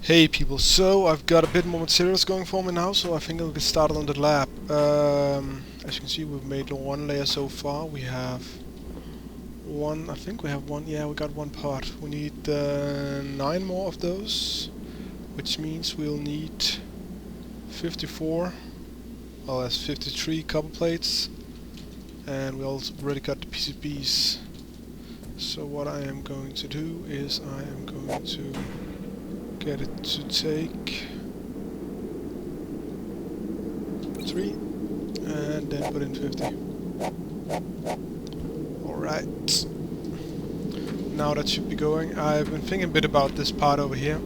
Hey people, so I've got a bit more materials going for me now, so I think I'll get started on the lab. As you can see, we've made one layer so far. We have one, I think we have one, yeah, we got one part. We need 9 more of those, which means we'll need 54, well that's 53 copper plates, and we also already got the PCBs. So what I am going to do is I am going to get it to take 3 and then put in 50. Alright. Now that should be going. I've been thinking a bit about this part over here.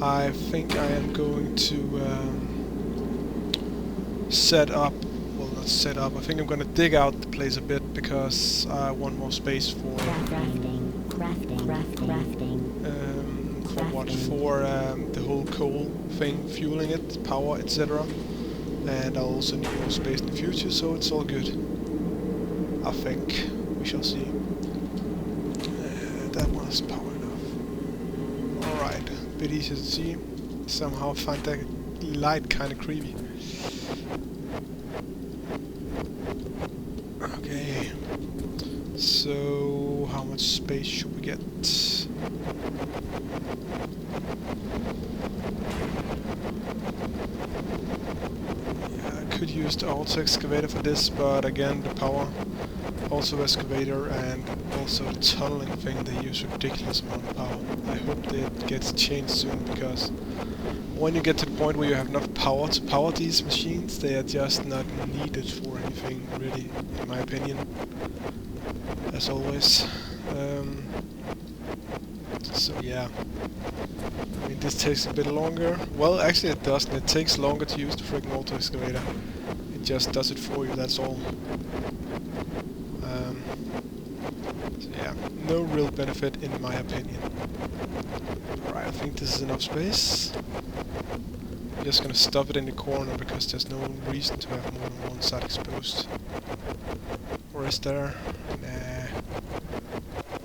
I think I am going to set up, well not set up, I think I'm going to dig out the place a bit because I want more space for for the whole coal thing, fueling it, power, etc. And I'll also need more space in the future, so it's all good. I think. We shall see. That one is power enough. Alright, a bit easier to see. Somehow I find that light kind of creepy. Okay. So, how much space should we get? Could use the auto excavator for this, but again the power also excavator and also the tunneling thing, they use a ridiculous amount of power. I hope that gets changed soon, because when you get to the point where you have enough power to power these machines, they are just not needed for anything really, in my opinion, as always. So yeah, I mean, this takes a bit longer. Well, actually it doesn't. It takes longer to use the freaking auto excavator. It just does it for you, that's all. So yeah, no real benefit in my opinion. Alright, I think this is enough space. I'm just gonna stuff it in the corner because there's no reason to have more than one side exposed. Or is there? Nah.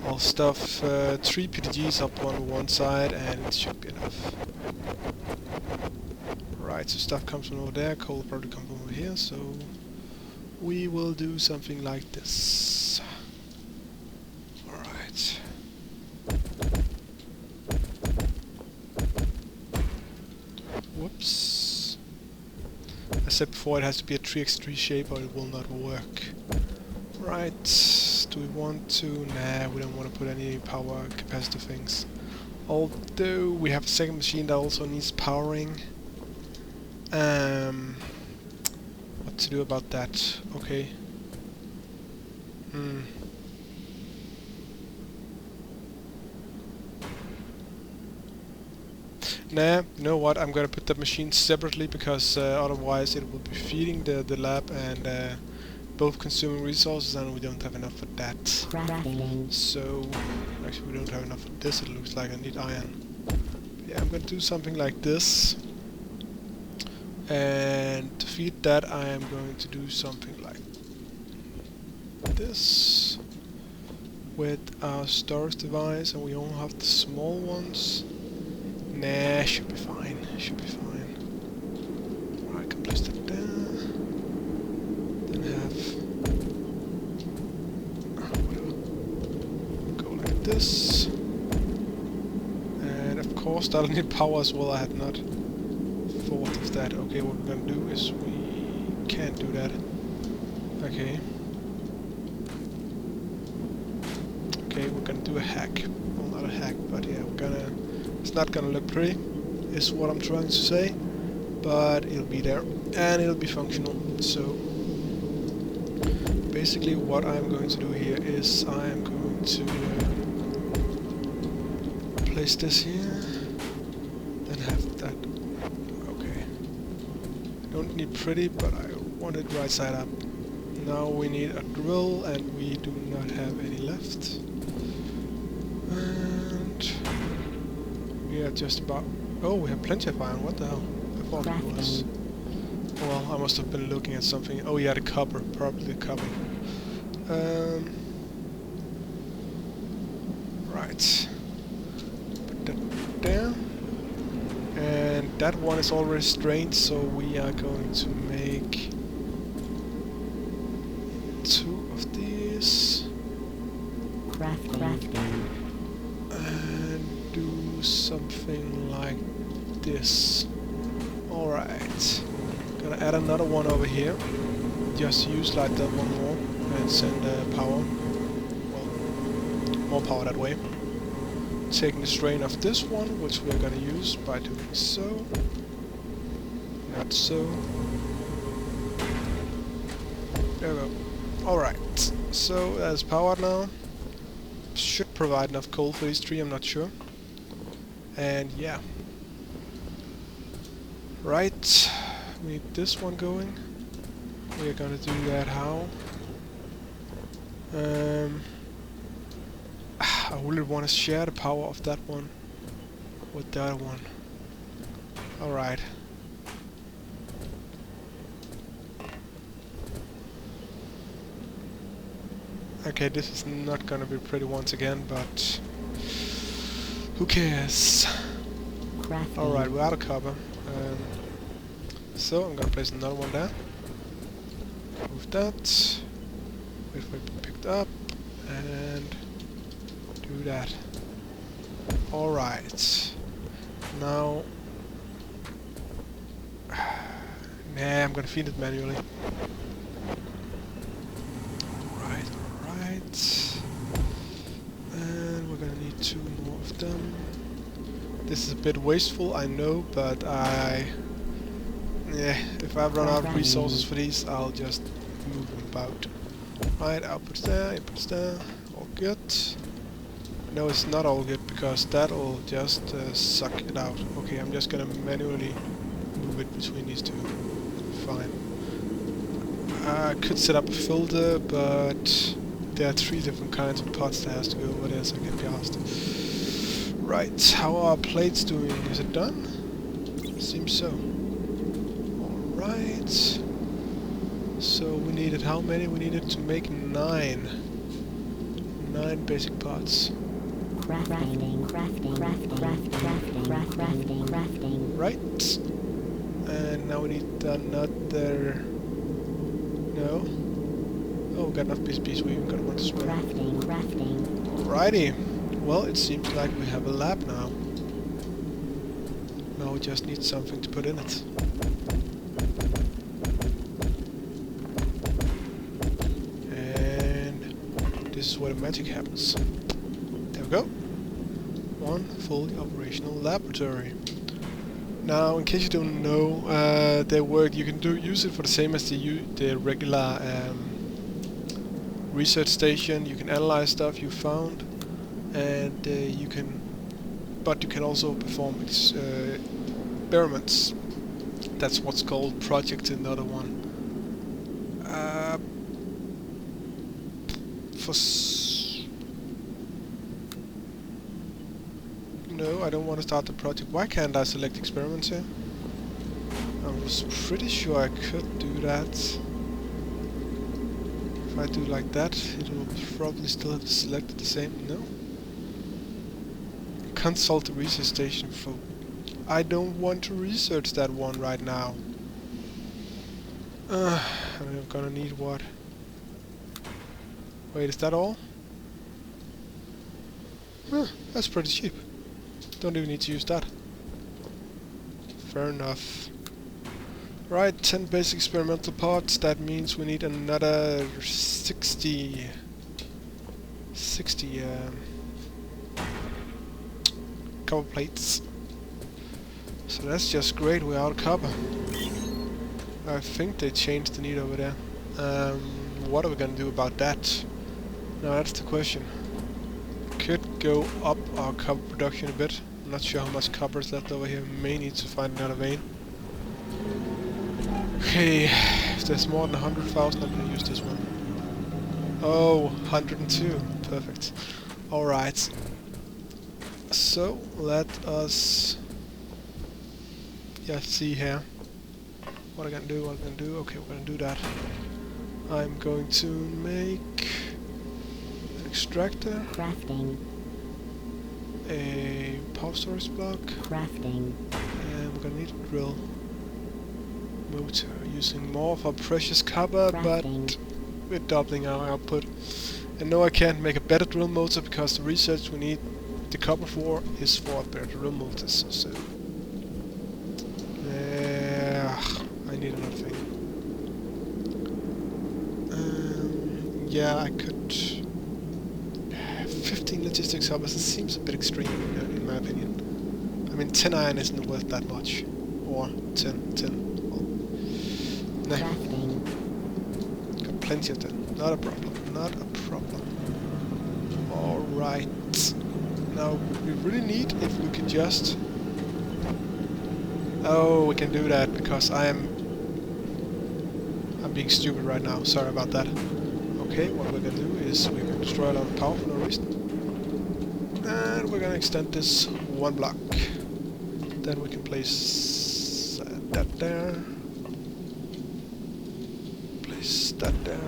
I'll stuff 3 PTGs up on one side and it should be enough. Right, so stuff comes from over there, coal will probably come from over here, so we will do something like this. Alright. Whoops. I said before it has to be a 3x3 shape or it will not work. Right, do we want to? Nah, we don't want to put any power capacitor things. Although we have a second machine that also needs powering. What to do about that? Okay. Nah, you know what? I'm gonna put the machine separately because otherwise it will be feeding the lab and both consuming resources, and we don't have enough for that. So, actually we don't have enough for this, it looks like I need iron. But yeah, I'm gonna do something like this. And to feed that I am going to do something like this. With our storage device, and we only have the small ones. Nah, should be fine, should be fine. Alright, I can place that there. This, and of course that'll need power as well. I had not thought of that. Okay, what we're gonna do is we can't do that. Okay. Okay, we're gonna do a hack. Well, not a hack, but yeah, we're gonna. It's not gonna look pretty, is what I'm trying to say, but it'll be there and it'll be functional. So basically, what I'm going to do here is I am going to place this here, then have that. Okay. Don't need pretty, but I want it right side up. Now we need a drill, and we do not have any left. And we are just about. Oh, we have plenty of iron. What the hell? I thought it was. Well, I must have been looking at something. Oh yeah, the copper. Probably the copper. Right. Put that there. that one is already strained, so we are going to make 2 of these. Crafting. And do something like this. Alright. Gonna add another one over here. Just use like that one more and send power. Well, more power that way. Taking the strain of this one, which we're gonna use by doing so. Not so. There we go. Alright. So that's powered now. Should provide enough coal for these 3, I'm not sure. And yeah. Right. We need this one going. We're gonna do that how? I really want to share the power of that one with the other one. Alright. Okay, this is not gonna be pretty once again, but who cares? Alright, we're out of copper. So I'm gonna place another one there. Move that. Wait for it to be picked up. And do that. Alright. Now... Nah, I'm gonna feed it manually. Alright. And we're gonna need 2 more of them. This is a bit wasteful, I know, but yeah, if I run out of resources for these, I'll just move them about. Right, outputs there, inputs there, all good. No, it's not all good, because that'll just suck it out. Okay, I'm just gonna manually move it between these 2. Fine. I could set up a filter, but there are 3 different kinds of pots that has to go over there, so I can be asked. Right, how are our plates doing? Is it done? Seems so. Alright. So we needed how many? We needed to make 9. 9 basic pots. Crafting. Right. And now we need another... No. Oh, we got enough PCBs, we even got one as well. Alrighty. Well, it seems like we have a lab now. Now we just need something to put in it. And this is where the magic happens. There we go. One fully operational laboratory. Now, in case you don't know, they work. You can use it for the same as the regular research station. You can analyze stuff you found. And you can also perform experiments. That's what's called project in the other one. No, I don't want to start the project. Why can't I select experiments here? I was pretty sure I could do that. If I do like that, it will probably still have to select the same. No. Consult the research station for... I don't want to research that one right now. I'm gonna need what? Wait, is that all? Huh, that's pretty cheap. Don't even need to use that. Fair enough. Right, 10 basic experimental parts. That means we need another 60 copper plates. So that's just great, we're out of copper. I think they changed the need over there. What are we gonna do about that? Now that's the question. Could go up our copper production a bit. I'm not sure how much copper is left over here. May need to find another vein. Okay, if there's more than 100,000, I'm gonna use this one. Oh, 102. Perfect. Alright. So, let us just see here. What I'm gonna do, Okay, we're gonna do that. I'm going to make an extractor. Crafting. A power storage block. Crafting. And we're gonna need a drill motor using more of our precious copper, but Crafting. we're doubling our output. And no, I can't make a better drill motor because the research we need the copper for is for better drill motors. So I need another thing. Yeah, I could. 15 logistics hubs. It seems a bit extreme in my opinion. I mean, 10 iron isn't worth that much, or 10. Well, nah. Crafting. Got plenty of them. Not a problem. Not a problem. Alright. Now, we really need if we can just... Oh, we can do that because I'm being stupid right now. Sorry about that. Okay, what we're gonna do is we're gonna destroy a lot of power for no reason. And we're gonna extend this one block. Then we can place that there. Place that there.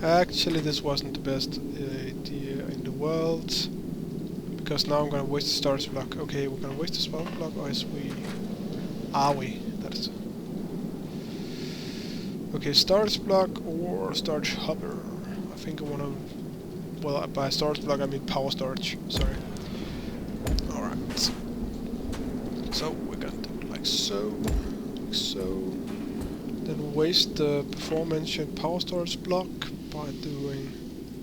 Actually, this wasn't the best idea in the world. Because now I'm gonna waste the storage block. Okay, we're gonna waste the storage block, or is we... Are we? That is... Okay, storage block or storage hopper. I think I wanna... Well, by storage block I mean power storage. Sorry. Alright. So, we're gonna do it like so. Like so. Then waste the before mentioned power storage block by doing...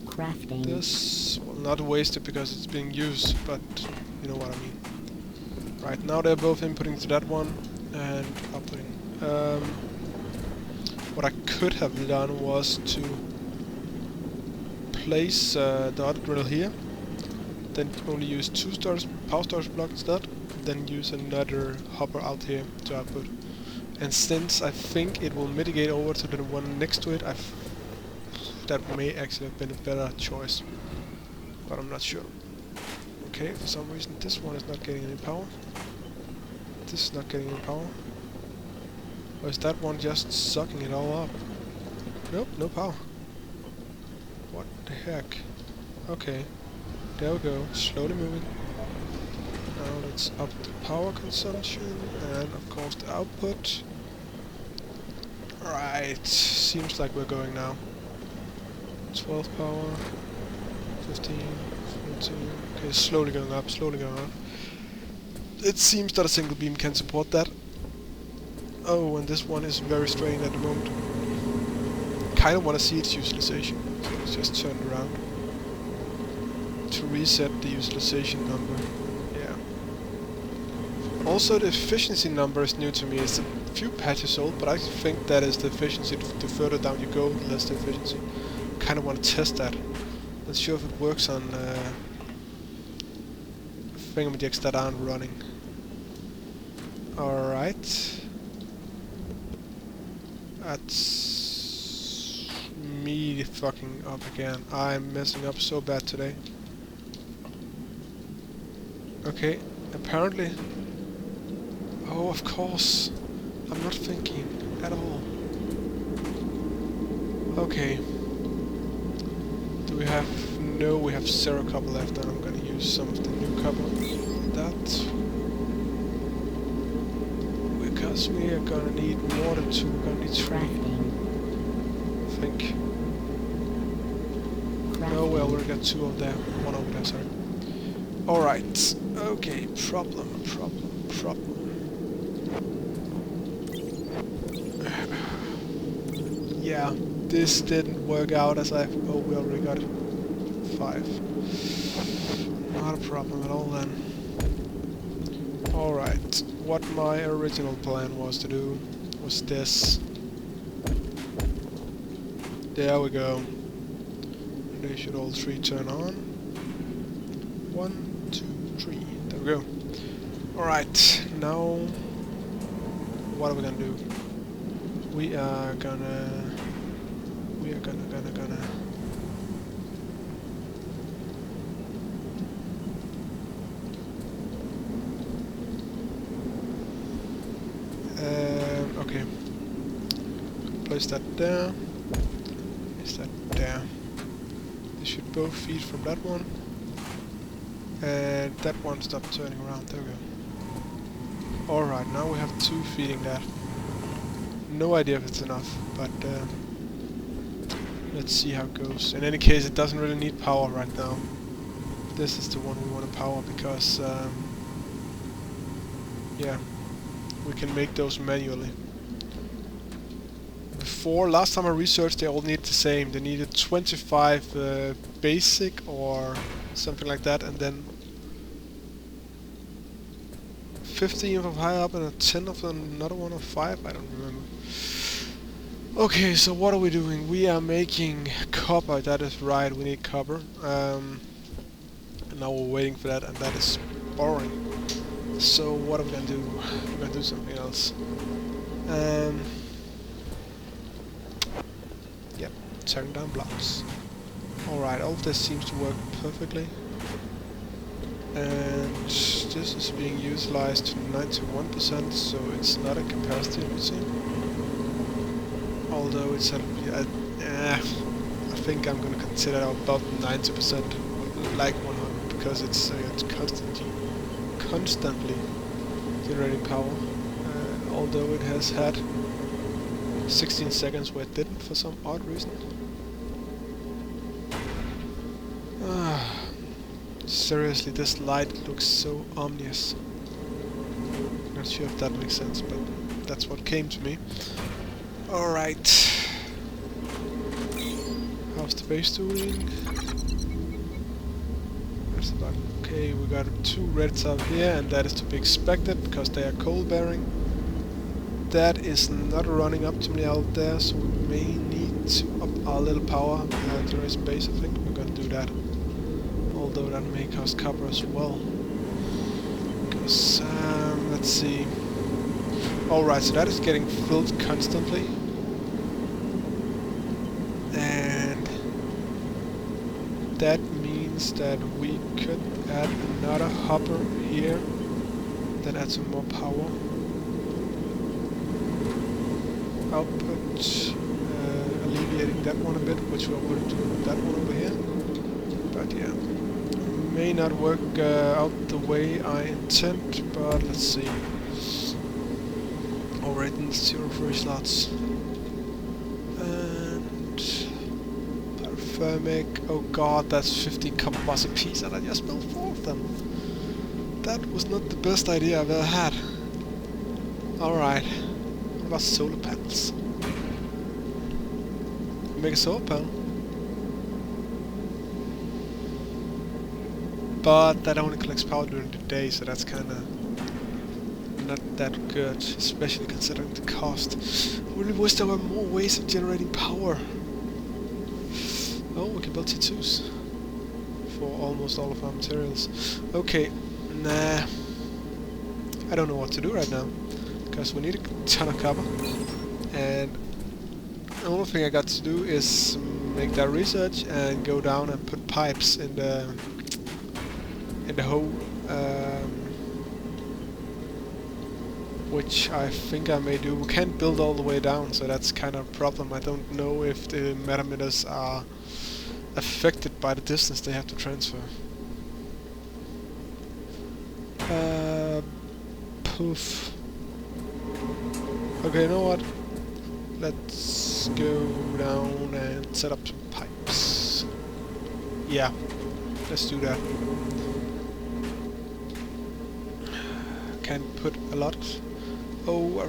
Crafting. This. Well, not wasted because it's being used, but you know what I mean. Right, now they're both inputting to that one and outputting. What I could have done was to place the other drill here, then only use 2 power storage blocks instead, then use another hopper out here to output. And since I think it will mitigate over to the one next to it, that may actually have been a better choice, but I'm not sure. Okay, for some reason this one is not getting any power. This is not getting any power. Or is that one just sucking it all up? Nope, no power. What the heck? Okay, there we go, slowly moving. Now let's up the power consumption and of course the output. Right, seems like we're going now. 12 power, 15, 14, okay, slowly going up, slowly going up. It seems that a single beam can support that. Oh, and this one is very strained at the moment. Kinda wanna see its utilization, so let's just turn it around. To reset the utilization number, yeah. Also the efficiency number is new to me, it's a few patches old, but I think that is the efficiency, the further down you go, the less the efficiency. Kind of want to test that. Let's see if it works on thingamajigs that aren't running. Alright. That's me fucking up again. I'm messing up so bad today. Okay, apparently... Oh, of course. I'm not thinking at all. Okay. Do we have... No, we have 0 copper left, and I'm gonna use some of the new copper. That. Because we are gonna need more than 2, we're gonna need 3. I think. No, well, we've got 2 over there. 1 over there, sorry. Alright. Okay, problem. Yeah, this didn't work out as I... Oh, we already got it. 5. Not a problem at all then. Alright, what my original plan was to do was this. There we go. They should all 3 turn on. 1, 2, 3. There we go. Alright, now... What are we gonna do? We are gonna... Okay. Place that there. Place that there. They should both feed from that one. And that one stopped turning around. There we go. Alright, now we have 2 feeding that. No idea if it's enough, but let's see how it goes. In any case, it doesn't really need power right now. This is the one we want to power because, yeah, we can make those manually. Before, last time I researched, they all needed the same. They needed 25 basic or something like that, and then 15 of them high up and a 10 of another one of 5, I don't remember. Okay, so what are we doing? We are making copper, that is right, we need copper. And now we're waiting for that, and that is boring. So what are we gonna do? We're gonna do something else. Yep, tearing down blocks. Alright, all of this seems to work perfectly. And this is being utilized to 91%, so it's not a capacity limit. Although it's I think I'm gonna consider about 90%, like 100, because it's constantly generating power. Although it has had 16 seconds where it didn't for some odd reason. Seriously, this light looks so ominous. Not sure if that makes sense, but that's what came to me. Alright. How's the base doing? That's about okay. We got 2 reds up here, and that is to be expected because they are coal bearing. That is not running optimally out there, so we may need to up our little power generation base. I think we're gonna do that. Although that may cost copper as well. Because, let's see. Alright, so that is getting filled constantly. And that means that we could add another hopper here. That adds some more power. Output, alleviating that one a bit, which we're already doing with that one over here. But yeah. May not work out the way I intend, but let's see. Already 0 free slots. And parathermic. Oh god, that's 15 copper bars a piece, and I just built 4 of them. That was not the best idea I've ever had. Alright. What about solar panels? Make a solar panel. But that only collects power during the day, so that's kinda not that good, especially considering the cost. I really wish there were more ways of generating power. Oh, we can build T2s for almost all of our materials. Okay, nah. I don't know what to do right now, because we need a ton of copper, and the only thing I got to do is make that research and go down and put pipes in the hole, which I think I may do. We can't build all the way down, so that's kind of a problem. I don't know if the metameters are affected by the distance they have to transfer. Poof. Okay, you know what? Let's go down and set up some pipes. Yeah, let's do that. Can't put a lot. Oh,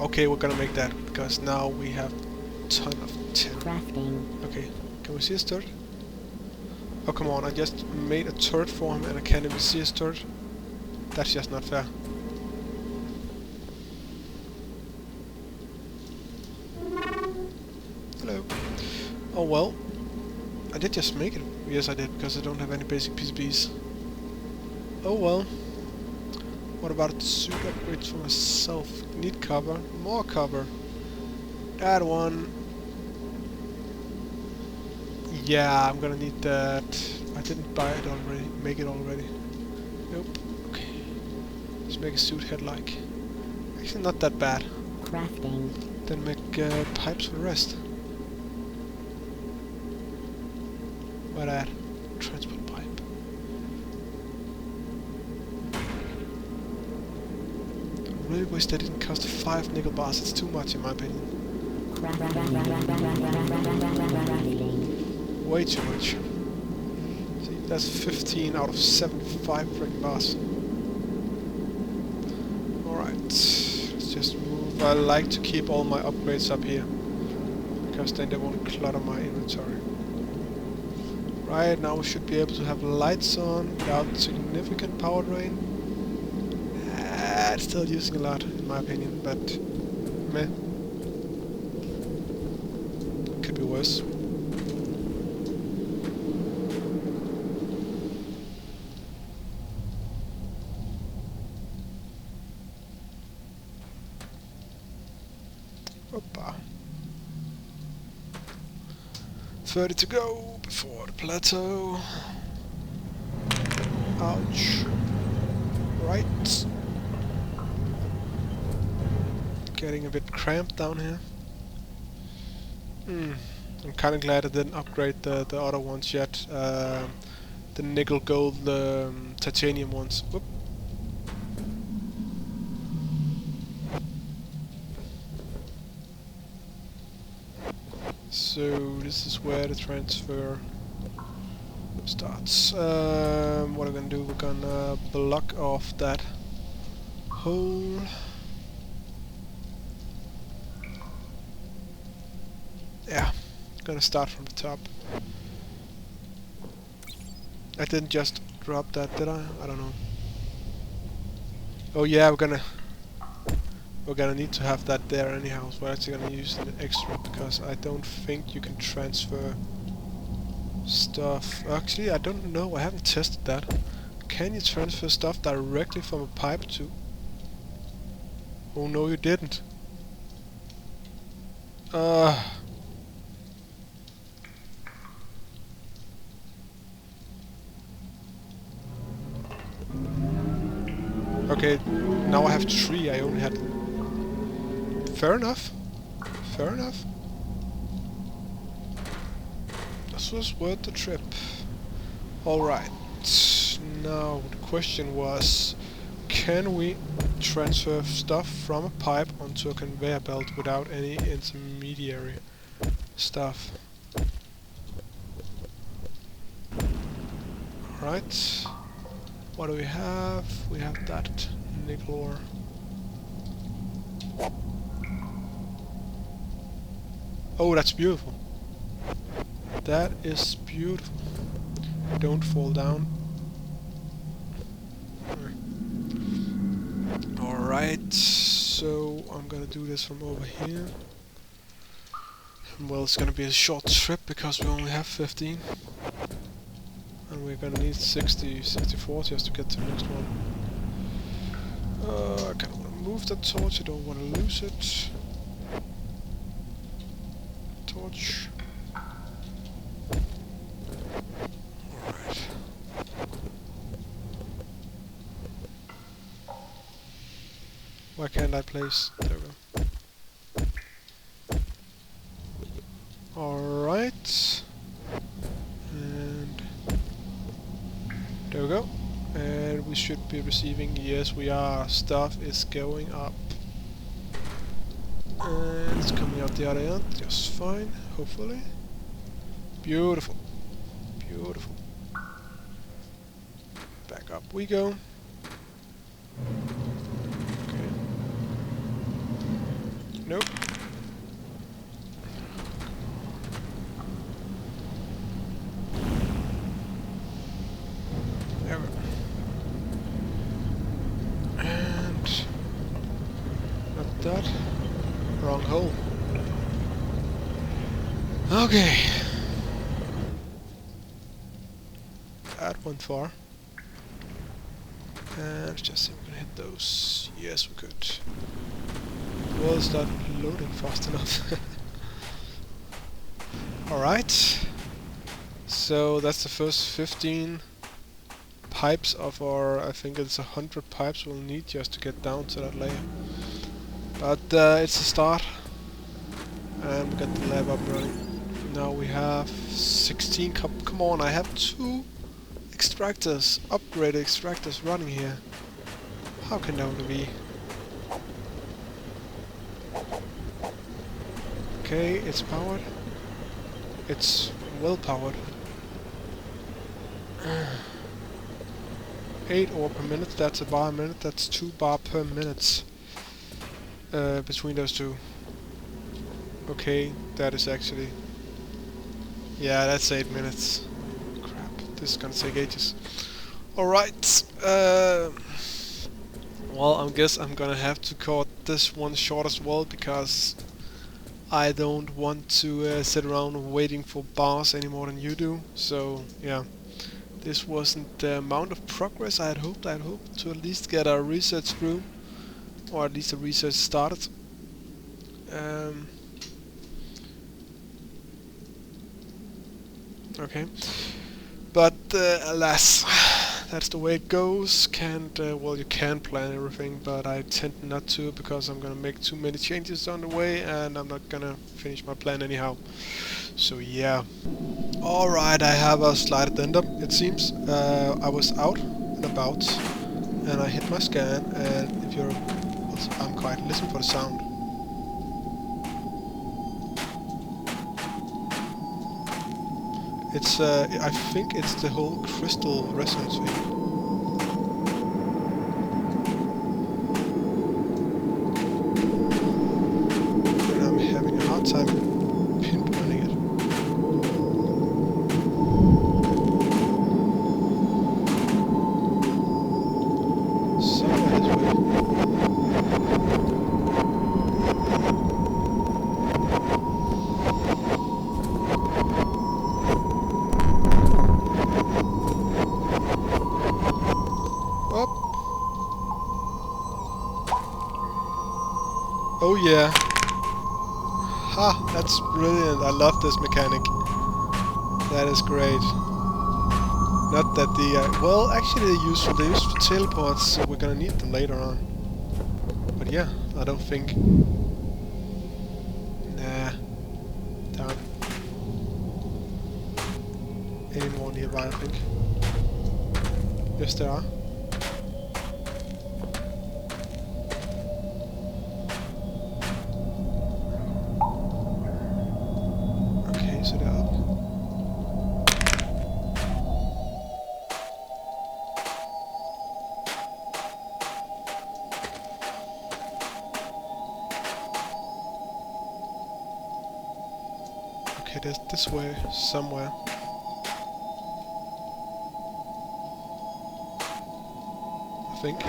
okay, we're gonna make that because now we have a ton of tin. Crafting. Okay, can we see his turret? Oh, come on, I just made a turret for him and I can't even see his turret. That's just not fair. Hello. Oh well, I did just make it. Yes, I did, because I don't have any basic PCBs. Oh well. What about suit upgrades for myself? Need cover. More cover. That one. Yeah, I'm gonna need that. I didn't buy it already. Make it already. Nope. Okay. Let's make a suit head-like. Actually, not that bad. Crafting. Then make pipes for the rest. What at? Transport pipe. really wish they didn't cost 5 nickel bars. It's too much in my opinion. Way too much. See, that's 15 out of 75 freaking bars. Alright, let's just move. I like to keep all my upgrades up here, because then they won't clutter my inventory. Right, now we should be able to have lights on without significant power drain. It's still using a lot, in my opinion, but meh. Could be worse. Hoppa. 30 to go before the plateau. Ouch. Right. Getting a bit cramped down here. I'm kinda glad I didn't upgrade the other ones yet. The nickel, gold, titanium ones. Whoop. So this is where the transfer starts. What are we gonna do? We're gonna block off that hole. Yeah, gonna start from the top. I didn't just drop that, did I? I don't know. Oh yeah, we're gonna need to have that there anyhow. So we're actually gonna use an extra because I don't think you can transfer stuff. Actually, I don't know. I haven't tested that. Can you transfer stuff directly from a pipe to? Oh no, you didn't. Okay, now I have 3. I only had. Fair enough. Fair enough. This was worth the trip. Alright. Now the question was, can we transfer stuff from a pipe onto a conveyor belt without any intermediary stuff? Alright. What do we have? We have that nickel ore. Oh, that's beautiful. That is beautiful. Don't fall down. Alright, so I'm gonna do this from over here. Well, it's gonna be a short trip because we only have 15. And we're gonna need 64 just to get to the next one. I kinda wanna move that torch, I don't wanna lose it. Torch. Alright. Why can't I place? There we go. Alright. And there we go. And we should be receiving, yes we are, stuff is going up. And it's coming out the other end, just fine, hopefully. Beautiful. Beautiful. Back up we go. Okay. Nope. There we go. And not that. Wrong hole. Okay. That went far. And let's just see if we can hit those. Yes, we could. Was that loading fast enough? Alright. So that's the first 15 pipes of our, I think it's 100 pipes we'll need just to get down to that layer. But it's a start. And we got the lab up running. Now we have 16 come on, I have 2 extractors, upgraded extractors running here. How can that only be? Okay, it's powered. It's well powered. 8 ore per minute, that's a bar a minute, that's 2 bar per minute between those two. Okay, that is actually... yeah, that's 8 minutes. Crap, this is gonna take ages. Alright, well, I guess I'm gonna have to cut this one short as well, because I don't want to sit around waiting for bars any more than you do. So, yeah. This wasn't the amount of progress I had hoped. I had hoped to at least get our research through, or at least the research started. Okay, but alas, that's the way it goes. Well, you can plan everything, but I tend not to, because I'm gonna make too many changes on the way, and I'm not gonna finish my plan anyhow. So yeah. Alright, I have a slight addendum, it seems. I was out and about, and I hit my scan, and if you're... I'm quiet, listen for the sound. It's, I think it's the whole crystal resonance thing. And I'm having a hard time pinpointing it. Somewhere this way. Up. Oh yeah. Ha, that's brilliant. I love this mechanic. That is great. Not that the... well, actually they're useful. They're useful for teleports, so we're gonna need them later on. But yeah, I don't think... nah. Darn. Any more nearby, I think. Yes, there are. Okay, so they're up. Okay, there's this way somewhere. I think.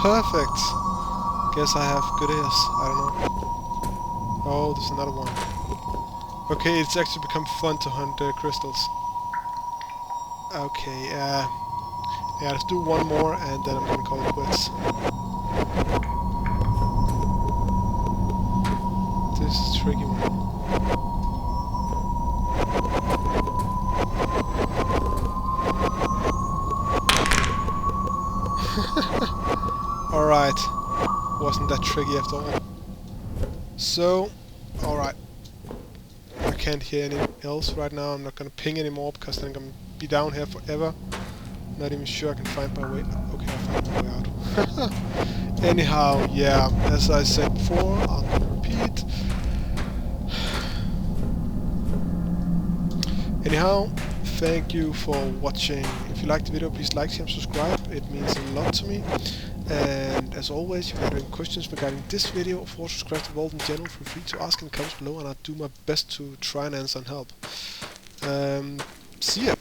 Perfect. Guess I have good ears. I don't know. Oh, there's another one. Okay, it's actually become fun to hunt crystals. Okay, yeah, let's do one more and then I'm gonna call it quits. This is a tricky one. Alright, wasn't that tricky after all. So, alright. I can't hear anything else right now. I'm not gonna ping anymore because then I'm gonna be down here forever. Not even sure I can find my way. Okay, I found my way out. Anyhow, yeah, as I said before, I'm gonna repeat. Anyhow, thank you for watching. If you liked the video, please like, share, and subscribe. It means a lot to me. And as always, if you have any questions regarding this video or Fortresscraft World in general, feel free to ask in the comments below, and I'll do my best to try and answer and help. See ya!